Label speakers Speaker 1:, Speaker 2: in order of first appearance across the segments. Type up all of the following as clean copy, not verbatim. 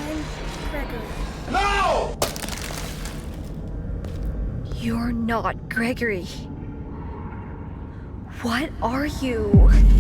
Speaker 1: I'm Gregory.
Speaker 2: No!
Speaker 1: You're not Gregory. What are you?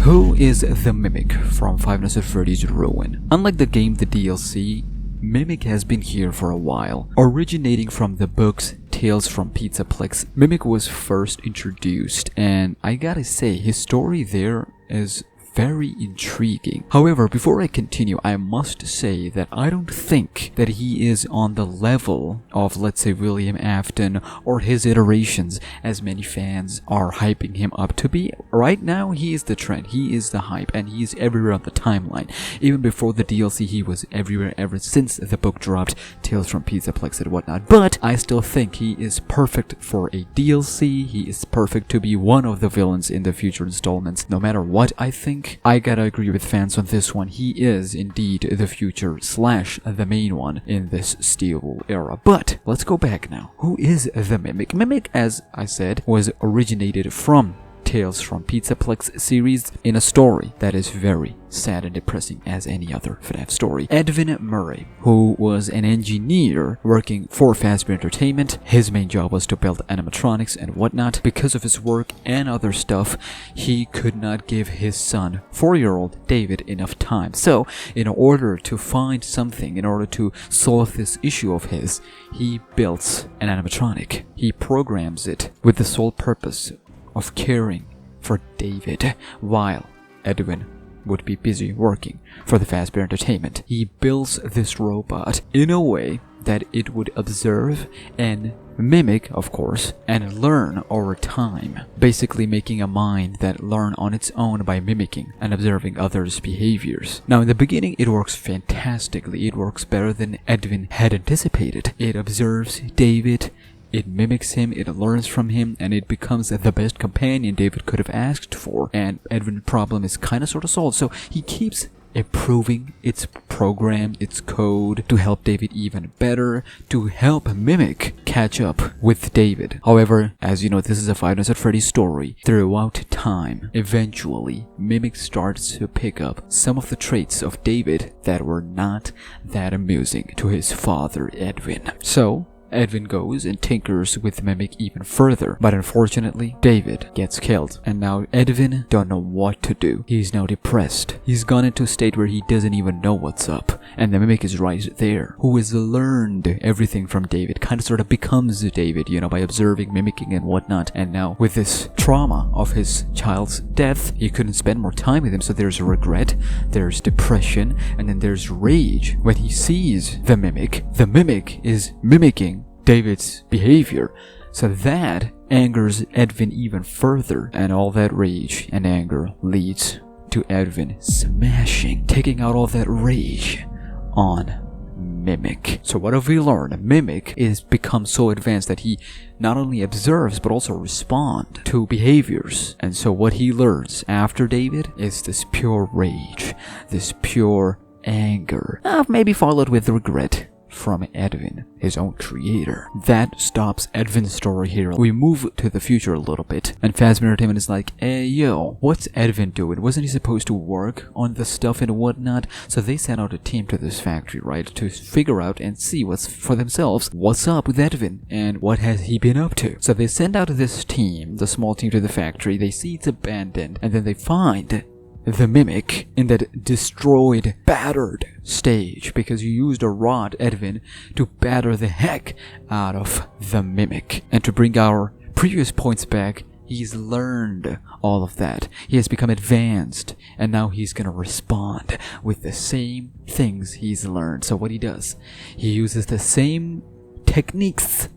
Speaker 3: Who is the Mimic from Five Nights at Freddy's Ruin? Unlike the game, the DLC, Mimic has been here for a while. Originating from the books Tales from Pizzaplex, Mimic was first introduced, and I gotta say, his story there is very intriguing. However, before I continue, I must say that I don't think that he is on the level of, let's say, William Afton or his iterations, as many fans are hyping him up to be. Right now, he is the trend, he is the hype, and he is everywhere on the timeline. Even before the DLC, he was everywhere ever since the book dropped, Tales from Pizzaplex and whatnot. But I still think he is perfect for a DLC. He is perfect to be one of the villains in the future installments. No matter what I think, I gotta agree with fans on this one. He is indeed the future / the main one in this Steel era. But let's go back now. Who is the Mimic? Mimic, as I said, was originated from Tales from Pizzaplex series in a story that is very sad and depressing as any other FNAF story. Edwin Murray, who was an engineer working for Fazbear Entertainment, his main job was to build animatronics and whatnot. Because of his work and other stuff, he could not give his son, 4-year-old David, enough time. So, in order to find something, in order to solve this issue of his, he builds an animatronic. He programs it with the sole purpose of caring for David while Edwin would be busy working for the Fazbear Entertainment. He builds this robot in a way that it would observe and mimic, of course, and learn over time, basically making a mind that learn on its own by mimicking and observing others' behaviors. Now, in the beginning, it works fantastically. It works better than Edwin had anticipated. It observes David, it mimics him, it learns from him, and it becomes the best companion David could have asked for. And Edwin's problem is kind of sort of solved, so he keeps improving its program, its code, to help David even better, to help Mimic catch up with David. However, as you know, this is a Five Nights at Freddy's story. Throughout time, eventually, Mimic starts to pick up some of the traits of David that were not that amusing to his father, Edwin. So, Edwin goes and tinkers with Mimic even further, but unfortunately, David gets killed, and now Edwin don't know what to do. He's now depressed. He's gone into a state where he doesn't even know what's up, and the Mimic is right there, who has learned everything from David, kind of sort of becomes David, you know, by observing, mimicking, and whatnot. And now, with this trauma of his child's death, he couldn't spend more time with him, so there's regret, there's depression, and then there's rage when he sees the Mimic. The Mimic is mimicking David's behavior, so that angers Edwin even further, and all that rage and anger leads to Edwin smashing, taking out all that rage on Mimic. So what have we learned? Mimic is become so advanced that he not only observes but also responds to behaviors. And so what he learns after David is this pure rage, this pure anger, maybe followed with regret from Edwin, his own creator. That stops Edwin's story here. We move to the future a little bit, and Fazbear Entertainment is like, hey yo, what's Edwin doing? Wasn't he supposed to work on the stuff and whatnot? So they sent out a team to this factory, right, to figure out and see what's for themselves, what's up with Edwin, and what has he been up to. So they send out this team, the small team, to the factory. They see it's abandoned, and then they find the Mimic in that destroyed, battered stage, because you used a rod, Edwin, to batter the heck out of the Mimic. And to bring our previous points back, he's learned all of that. He has become advanced, and now he's gonna respond with the same things he's learned. So what he does, he uses the same techniques,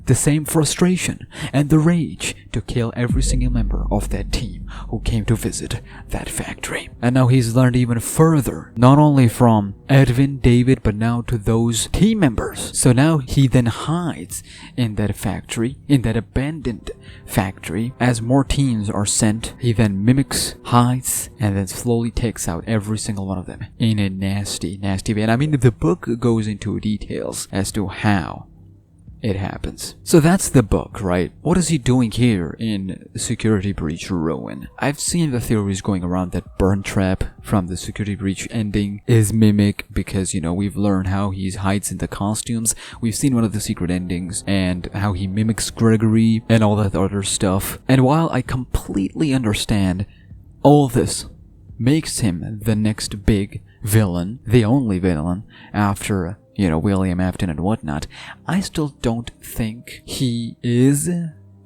Speaker 3: the same frustration and the rage to kill every single member of that team who came to visit that factory. And now he's learned even further, not only from Edwin, David, but now to those team members. So now he then hides in that factory, in that abandoned factory. As more teams are sent, he then mimics, hides, and then slowly takes out every single one of them in a nasty, nasty way. And I mean, the book goes into details as to how it happens. So that's the book, right? What is he doing here in Security Breach Ruin? I've seen the theories going around that Burn Trap from the Security Breach ending is Mimic because, you know, we've learned how he hides in the costumes. We've seen one of the secret endings and how he mimics Gregory and all that other stuff. And while I completely understand all this makes him the next big villain, the only villain after, you know, William Afton and whatnot, I still don't think he is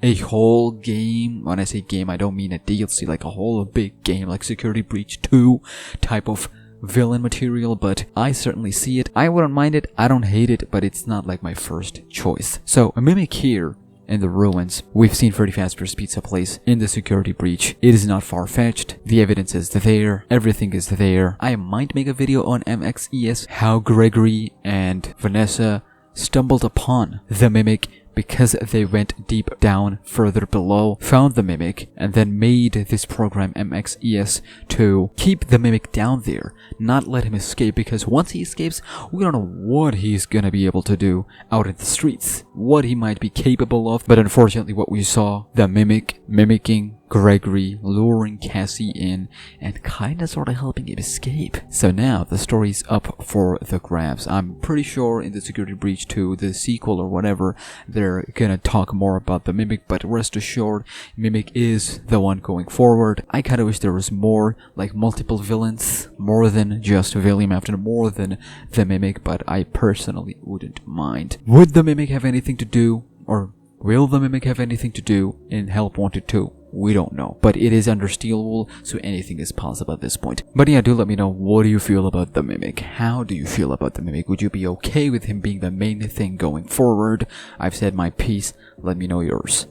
Speaker 3: a whole game. When I say game, I don't mean a DLC, like a whole big game, like Security Breach 2 type of villain material, but I certainly see it. I wouldn't mind it, I don't hate it, but it's not like my first choice. So, a Mimic here in the ruins. We've seen Freddy Fazbear's Pizza Place in the Security Breach. It is not far-fetched. The evidence is there. Everything is there. I might make a video on MXES, how Gregory and Vanessa stumbled upon the Mimic because they went deep down further below, found the Mimic, and then made this program MXES to keep the Mimic down there, not let him escape, because once he escapes, we don't know what he's gonna be able to do out in the streets, what he might be capable of. But unfortunately what we saw, the Mimic mimicking Gregory, luring Cassie in, and kinda sorta helping him escape. So now the story's up for the grabs. I'm pretty sure in the Security Breach 2, the sequel or whatever, they're gonna talk more about the Mimic, but rest assured, Mimic is the one going forward. I kinda wish there was more, like multiple villains, more than just William Afton, more than the Mimic, but I personally wouldn't mind. Would the Mimic have anything to do, or will the Mimic have anything to do in Help Wanted 2? We don't know, but it is understandable, so anything is possible at this point. But yeah, do let me know, what do you feel about the Mimic? How do you feel about the Mimic? Would you be okay with him being the main thing going forward? I've said my piece, let me know yours.